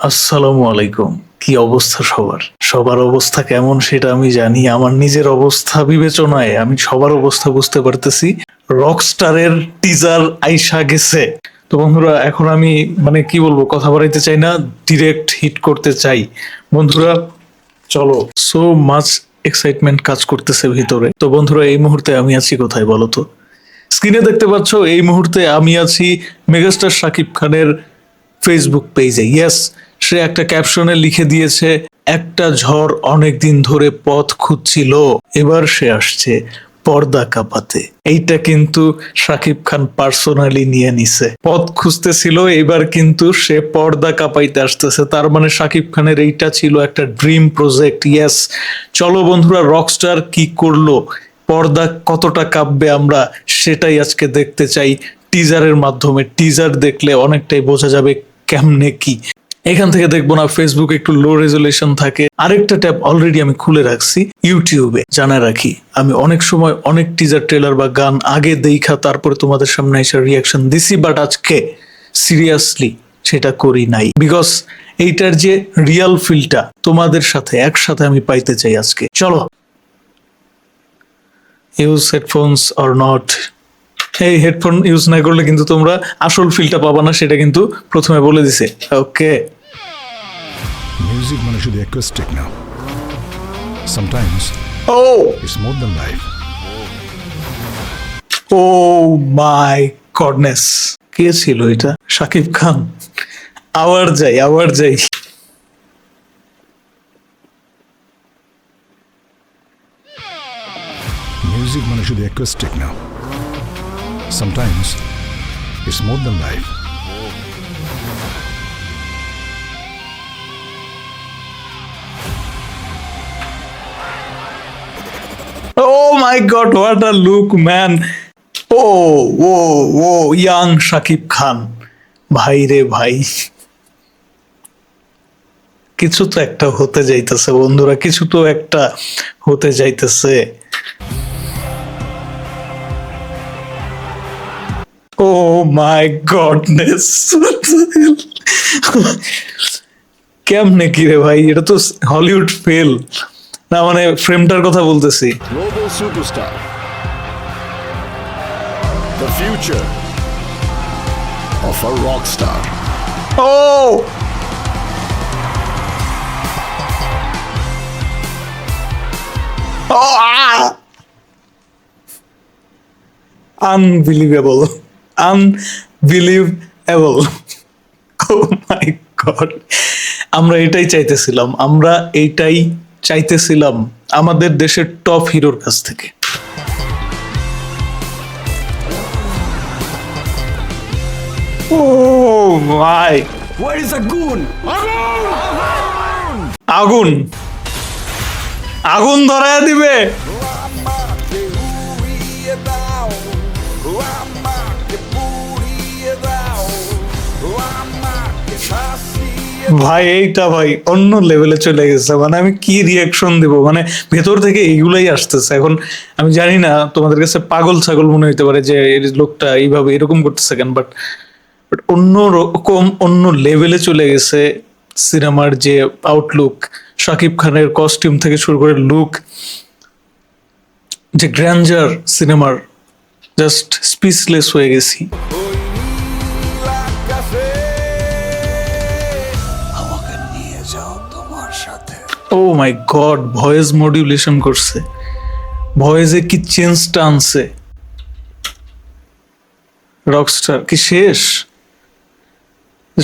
আসসালামু আলাইকুম। কি অবস্থা সবার? সবার অবস্থা কেমন সেটা আমি জানি। আমার নিজের অবস্থা বিবেচনায় আমি সবার অবস্থা বুঝতে পারতেছি। রকস্টারের টিজার আইসা গেছে। তো বন্ধুরা, এখন আমি মানে কি বলবো, কথা বাড়াইতে চাই না, ডিরেক্ট হিট করতে চাই। বন্ধুরা চলো, সো মাচ এক্সাইটমেন্ট কাজ করতেছে ভিতরে। তো বন্ধুরা, এই মুহূর্তে আমি আছি কোথায় বলো তো? স্ক্রিনে দেখতে পাচ্ছ, এই মুহূর্তে আমি আছি মেগাস্টার শাকিব খানের ফেসবুক পেজে। ইয়েস, সে একটা ক্যাপশনে লিখে দিয়েছে, একটা ঝড় অনেক দিন ধরে পথ খুঁজছিল, এবার সে আসছে পর্দা কাঁপাতে। এইটা কিন্তু শাকিব খান পার্সোনালি নিয়ে নিছে। পথ খুঁজতেছিল, এবার কিন্তু সে পর্দা কাঁপাইতে আসতেছে। তার মানে শাকিব খানের এইটা ছিল একটা ড্রিম প্রজেক্ট। ইয়েস, চলো বন্ধুরা, রকস্টার কি করলো, পর্দা কতটা কাঁপবে আমরা সেটাই আজকে দেখতে চাই টিজারের মাধ্যমে। টিজার দেখলে অনেকটাই বোঝা যাবে কেমনে কি। এখান থেকে দেখবো না, ফেসবুক একটু লো রেজুলেশন থাকে। আরেকটা ট্যাব অলরেডি আমি খুলে রাখছি ইউটিউবে। জানা রাখি, আমি অনেক সময় অনেক টিজার ট্রেলার বা গান আগে দেখা তারপরে তোমাদের সামনে এসে রিয়াকশন দিছি, বাট আজকে সিরিয়াসলি সেটা করি নাই। বিকজ এইটার যে রিয়াল ফিলটা তোমাদের সাথে একসাথে আমি পাইতে চাই আজকে। চলো, ইউজ হেডফোনস অর নট। এই হেডফোন ইউজ না করলে কিন্তু তোমরা আসল ফিলটা পাবা না, সেটা কিন্তু প্রথমে বলে দিছে। ওকে, Music মানে শুধু অ্যাকোস্টিক না, sometimes ও it's more than life. Oh my goodness, কে ছিল এটা? শাকিব খান। আবার যাই। Music মানে শুধু অ্যাকোস্টিক না, sometimes it's more than life. Oh my god, what a look man. Oh oh oh young Shakib Khan, ভাই রে ভাই। কিছু তো একটা হতে যাইতেছে বন্ধুরা, কিছু তো একটা হতে যাইতেছে। ও মাই গডনেস, কেমনে কি রে ভাই, এটা তো হলিউড ফেল না, মানে ফ্রেমটার কথা বলতেছি। Global superstar. The future of a rock star. Oh unbelievable, unbelievable. Oh my god, আমরা এটাই চাইতেছিলাম আমাদের দেশের টপ হিরোর কাছ থেকে। ও মাই, Where is the goon? আগুন আগুন ধরায় দিবে। ভাই এইটা ভাই অন্য লেভেলে চলে গেছে, মানে আমি কি রিয়াকশন দেব, মানে ভেতর থেকে এইগুলাই আসতেছে। এখন আমি জানি না তোমাদের কাছে পাগল ছাগল মনে হইতে পারে যে এই লোকটা এইভাবে এরকম করতেছে কেন, বাট অন্য রকম, অন্য লেভেলে চলে গেছে সিনেমার যে আউটলুক। শাকিব খানের কস্টিউম থেকে শুরু করে লুক, যে গ্র্যান্ডার সিনেমার, জাস্ট স্পিচলেস হয়ে গেছি। ও মাই গড, ভয়েস মডিউলেশন করছে, ভয়েসে কি চেঞ্জটা আনছে। রকস্টার কি শেষ?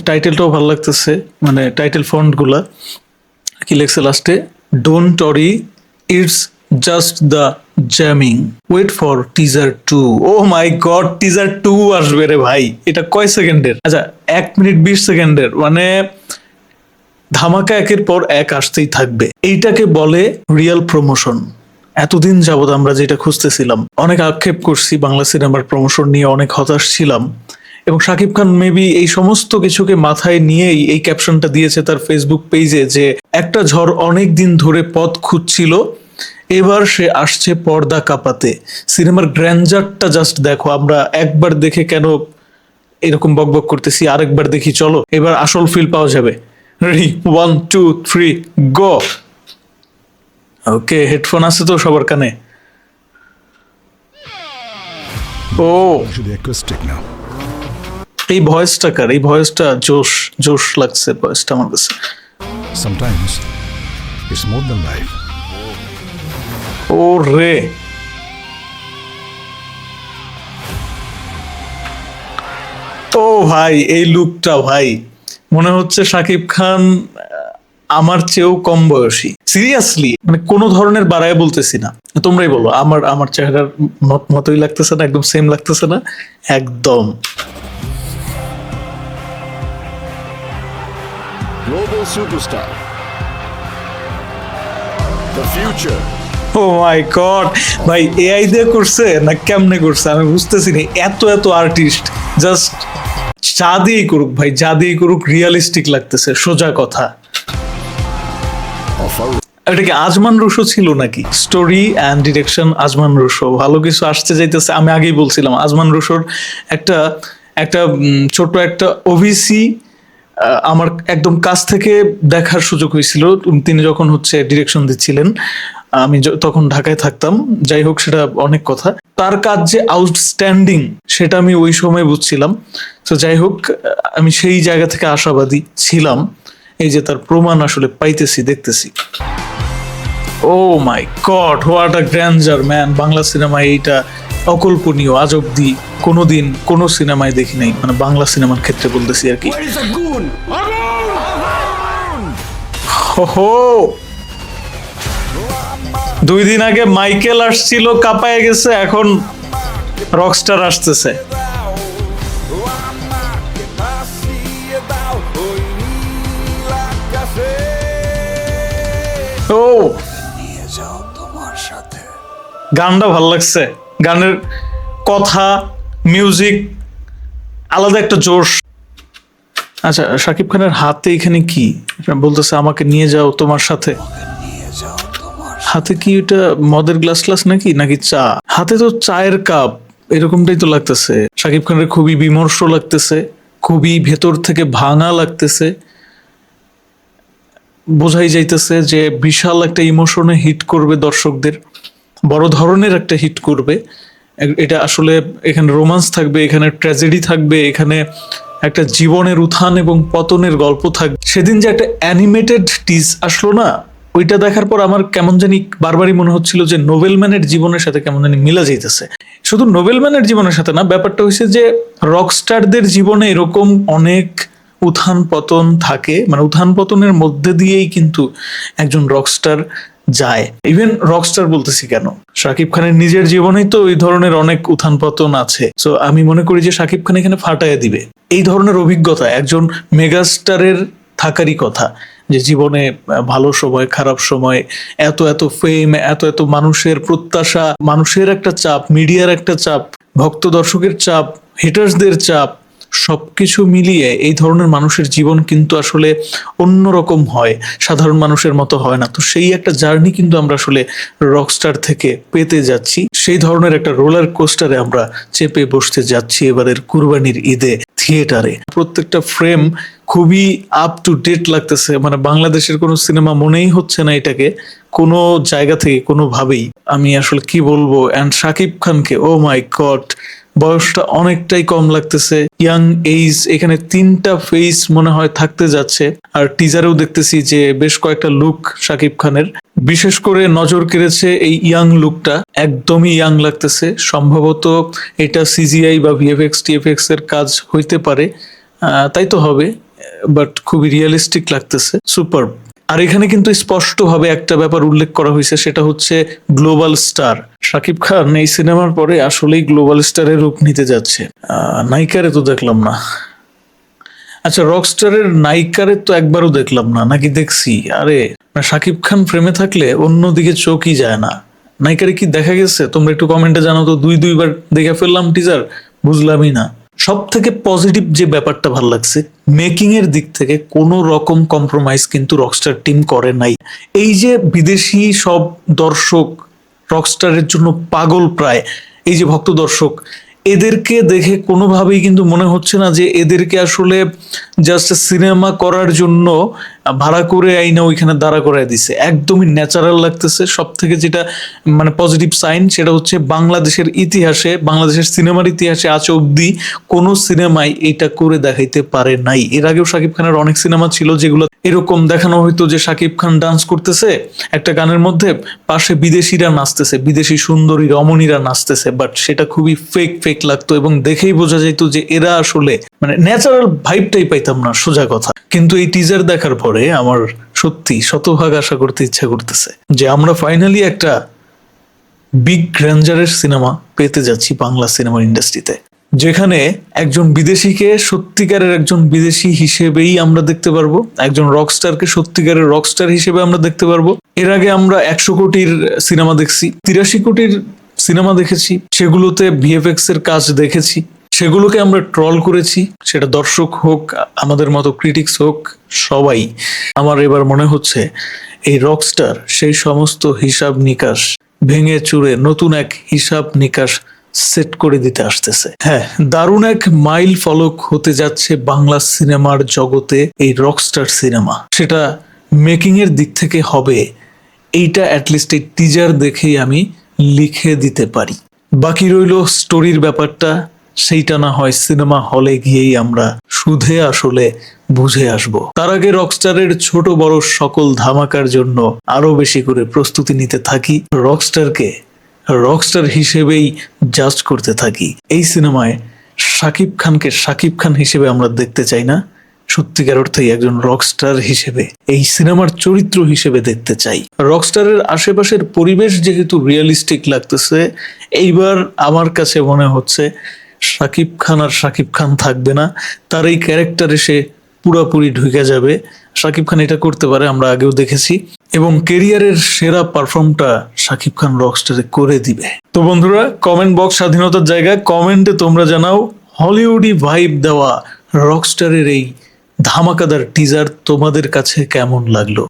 টাইটেলটাও ভালো লাগতেছে, মানে টাইটেল ফন্ট গুলা কি লেখছে লাস্টে, don't worry it's just the jamming, wait for teaser 2। Oh my god, teaser 2 আসবে রে ভাই। এটা কয় সেকেন্ডের? আচ্ছা, 1 মিনিট 20 সেকেন্ডের, মানে ধামাকা একের পর এক আসতেই থাকবে। এইটাকে বলে রিয়েল প্রমোশন। এতদিন যাবত আমরা যেটা খুঁজতেছিলাম, অনেক আক্ষেপ করছি বাংলা সিনেমার প্রমোশন নিয়ে, অনেক হতাশ ছিলাম, এবং শাকিব খান মেবি এই সমস্ত কিছুকে মাথায় নিয়েই এই ক্যাপশনটা দিয়েছে তার ফেসবুক পেজে, যে একটা ঝড় অনেক দিন ধরে পথ খুঁজছিল, এবার সে আসছে পর্দা কাঁপাতে। সিনেমার গ্র্যান্ডারটা জাস্ট দেখো। আমরা একবার দেখে কেন এরকম বকবক করতেছি, আরেকবার দেখি, চলো এবার আসল ফিল পাওয়া যাবে। রেডি 1 2 3 গো। ওকে, হেডফোন আছে তো সবার কানে? ও শুধু অ্যাকোস্টিক নাও। এই ভয়েসটা কার? এই ভয়েসটা জোশ জোশ লাগছে ভয়েসটা আমার কাছে। Sometimes it's more than life. ও রে, ও ভাই এই লুকটা ভাই মনে হচ্ছে শাকিব খান আমার চেয়েও কম বয়সী। সিরিয়াসলি, মানে কোনো ধরনের বাড়ায় বলতেছি না, তোমরাই বলো আমার আমার চেহারার মতোই লাগতেছে না? একদম সেম লাগতেছে না? একদম। Global superstar. The future oh my god ভাই, এআই দিয়ে করছে না কেমনে করছে আমি বুঝতেছি না। এত এত আর্টিস্ট জাস্ট যা দিয়েই করুক ভাই, যা দিয়েই করুক রিয়েলিস্টিক লাগতেছে, সোজা কথা। of a এটা কি আজমান রুশো ছিল নাকি? Story and direction Azman Rusho, ভালো কিছু আসতে যাইতেছে। আমি আগেই বলছিলাম আজমান রুশোর একটা একটা ছোট একটা ওভিসি আমার একদম কাছ থেকে দেখার সুযোগ হয়েছিল। তিনি যখন হচ্ছে ডিরেকশন দিচ্ছিলেন, আমি তখন ঢাকায় থাকতাম। যাই হোক, সেটা অনেক কথা। তার কাজ যে আউটস্ট্যান্ডিং সেটা আমি ওই সময় বুঝছিলাম। তো যাই হোক, আমি সেই জায়গা থেকে আশাবাদী ছিলাম। এই যে তার প্রমাণ আসলে পাইতেছি, দেখতেছি। Oh my god, what a grandeur man! Bangla সিনেমায় এইটা অকল্পনীয়। আজ অব্দি কোনোদিন কোনো সিনেমায় দেখি নাই, মানে বাংলা সিনেমার ক্ষেত্রে বলতেছি আর কি। Where is the goon? হো 2 দিন আগে মাইকেল আসছিল, কাঁপায় গেছে, এখন রকস্টার আসতেছে। ও গানটা ভাল লাগছে, গানের কথা, মিউজিক, আলাদা একটা জোশ। আচ্ছা, শাকিব খানের হাতে এখানে কি বলতেছে? আমাকে নিয়ে যাও তোমার সাথে। হাতে কি এটা মদের গ্লাস গ্লাস নাকি নাকি চা? হাতে তো চায়ের কাপ, এরকমটাই তো লাগতেছে। শাকিব খানের খুবই বিমর্ষ লাগতেছে, খুবই ভেতর থেকে ভাঙা লাগতেছে। বোঝাই যাইতেছে যে বিশাল একটা ইমোশনে হিট করবে দর্শকদের, বড় ধরনের একটা হিট করবে। এটা আসলে এখানে রোমান্স থাকবে, এখানে ট্র্যাজেডি থাকবে, এখানে একটা জীবনের উত্থান এবং পতনের গল্প থাকবে। সেদিন যে একটা অ্যানিমেটেড টিজ আসলো না, ওইটা দেখার পর আমার কেমন জানি বারবারই মনে হচ্ছিল যে নোবেলম্যানের জীবনের সাথে কেমন জানি মিলা যাইতেছে। শুধু নোবেলম্যানের জীবনের সাথে না, ব্যাপারটা হয়েছে যে রকস্টারদের জীবনে এরকম অনেক উত্থান পতন থাকে, মানে উত্থান পতনের মধ্যে দিয়েই কিন্তু একজন রকস্টার যায়। ইভেন রকস্টার বলতেছি কেন, শাকিব খানের নিজের জীবনেই তো এই ধরনের অনেক উত্থান পতন আছে। তো আমি মনে করি যে শাকিব খান এখানে ফাটাইয়া দিবে। এই ধরনের অভিজ্ঞতা একজন মেগাস্টারের থাকারই কথা, যে জীবনে ভালো সময় খারাপ সময়, এত এত ফেম, এত এত মানুষের প্রত্যাশা, মানুষের একটা চাপ, মিডিয়ার একটা চাপ, ভক্ত দর্শকের চাপ, হেটার্সদের চাপ, সবকিছু মিলিয়ে এই ধরনের মানুষের জীবন কিন্তু আসলে অন্যরকম হয়, সাধারণ মানুষের মতো হয় না। তো সেই একটা জার্নি কিন্তু আমরা আসলে রকস্টার থেকে পেতে যাচ্ছি। সেই ধরনের একটা রোলার কোস্টারে আমরা চেপে বসতে যাচ্ছি এবারের কুরবানির ঈদে থিয়েটারে। প্রত্যেকটা ফ্রেম খুবই আপ টু ডেট লাগতেছে, মানে বাংলাদেশের কোনো সিনেমা মনেই হচ্ছে না এটাকে কোনো জায়গা থেকে কোনোভাবেই। আমি আসলে কি বলবো, অ্যান্ড শাকিব খানকে, ও মাই গড, বয়সটা অনেকটাই কম লাগতেছে, ইয়াং এইজ। এখানে 3টা ফেস মনে হয় থাকতে যাচ্ছে। আর টিজারেও দেখতেছি যে বেশ কয়েকটা লুক শাকিব খানের, বিশেষ করে নজর কেড়েছে এই ইয়াং লুকটা, একদমই ইয়াং লাগতেছে। সম্ভবত এটা সিজিআই বা ভিএফএক্স টিএফএক্স এর কাজ হইতে পারে, তাই তো হবে, বাট খুবই রিয়েলিস্টিক লাগতেছে, সুপার। আর এখানে কিন্তু স্পষ্টভাবে একটা ব্যাপার উল্লেখ করা হয়েছে, সেটা হচ্ছে গ্লোবাল স্টার। শাকিব খান এই সিনেমার পরে আসলেই গ্লোবাল স্টারের রূপ নিতে যাচ্ছে। নায়িকারে তো দেখলাম না। আচ্ছা, রকস্টারের নায়িকারে তো একবারও দেখলাম না, নাকি দেখছি? আরে শাকিব খান ফ্রেমে থাকলে অন্যদিকে চোখই যায় না। নায়িকারে কি দেখা গেছে? তোমরা একটু কমেন্টে জানাও তো। 2-2বার দেখে ফেললাম টিজার, বুঝলামই না। সব থেকে পজিটিভ যে ব্যাপারটা ভালো লাগছে, মেকিং এর দিক থেকে কোনো রকম কম্প্রোমাইজ কিন্তু রকস্টার টিম করে নাই। এই যে বিদেশি সব দর্শক রকস্টারের জন্য পাগল প্রায়, এই যে ভক্ত দর্শক, এদেরকে দেখে কোনোভাবেই কিন্তু মনে হচ্ছে না যে এদেরকে আসলে জাস্ট সিনেমা করার জন্য ভাড়া করে আইনা ওইখানে দাঁড়া করায় দিছে। একদমই ন্যাচারাল লাগতেছে। সব থেকে যেটা মানে পজিটিভ সাইন সেটা হচ্ছে বাংলাদেশের ইতিহাসে, বাংলাদেশের সিনেমার ইতিহাসে আজ অব্দি কোনো সিনেমায় এটা করে দেখাইতে পারে নাই। এর আগেও শাকিব খানের অনেক সিনেমা ছিল যেগুলো এরকম দেখানো হইতো যে শাকিব খান ডান্স করতেছে একটা গানের মধ্যে, পাশে বিদেশিরা নাচতেছে, বিদেশি সুন্দরী রমণীরা নাচতেছে, বাট সেটা খুবই ফেক ফেক লাগতো এবং দেখেই বোঝা যেত যে এরা আসলে মানে ন্যাচারাল ভাইবটাই পাইতাম না, সোজা কথা। কিন্তু এই টিজার দেখার পরে আমার সত্যি শতভাগ আশা করতে ইচ্ছা করতেছে যে আমরা ফাইনালি একটা বিগ গ্র্যান্ডারের সিনেমা পেতে যাচ্ছি বাংলা সিনেমা ইন্ডাস্ট্রিতে, যেখানে একজন বিদেশিকে সত্যিকারের একজন বিদেশি হিসেবেই আমরা দেখতে পারবো, একজন রকস্টারকে সত্যিকারের রকস্টার হিসেবে আমরা দেখতে পারবো। এর আগে আমরা 100 কোটির সিনেমা দেখছি, 83 কোটির সিনেমা দেখেছি, সেগুলোতে ভিএফএক্স এর কাজ দেখেছি, সেগুলোকে আমরা ট্রল করেছি, সেটা দর্শক হোক আমাদের মতো ক্রিটিক্স হোক সবাই। আমার এবার মনে হচ্ছে এই রকস্টার সেই সমস্ত হিসাব নিকাশ ভেঙে চুরে নতুন এক হিসাব নিকাশ সেট করে দিতে আসতেছে। হ্যাঁ, দারুণ এক মাইল ফলক হতে যাচ্ছে বাংলা সিনেমার জগতে এই রকস্টার সিনেমা। সেটা মেকিং এর দিক থেকে হবে এইটা অ্যাটলিস্ট এই টিজার দেখেই আমি লিখে দিতে পারি। বাকি রইল স্টোরির ব্যাপারটা, সেইটা না হয় সিনেমা হলে গিয়েই আমরা শুধে আসলে বুঝে আসব। তার আগে রকস্টারের ছোট বড় সকল ধামাকার জন্য আরো বেশি করে প্রস্তুতি নিতে থাকি, রকস্টারকে রকস্টার হিসেবেই জাজ করতে থাকি। এই সিনেমায় শাকিব খানকে শাকিব খান হিসেবে আমরা দেখতে চাই না, সত্যিকার অর্থেই একজন রকস্টার হিসেবে এই সিনেমার চরিত্র হিসেবে দেখতে চাই। রকস্টারের আশেপাশের পরিবেশ যেহেতু রিয়েলিস্টিক লাগতেছে, এইবার আমার কাছে মনে হচ্ছে শাকিব খান আর শাকিব খান থাকবে না, তার এই ক্যারেক্টারে সে পুরাপুরি ঢুকে যাবে। শাকিব খান এটা করতে পারে, আমরা আগেও দেখেছি, এবং কেরিয়ারের সেরা পারফর্মটা শাকিব খান রকস্টারে করে দিবে। তো বন্ধুরা, কমেন্ট বক্স স্বাধীনতার জায়গা, কমেন্টে তোমরা জানাও হলিউডি ভাইব দেওয়া রকস্টারের এই ধামাকাদার টিজার তোমাদের কাছে কেমন লাগলো।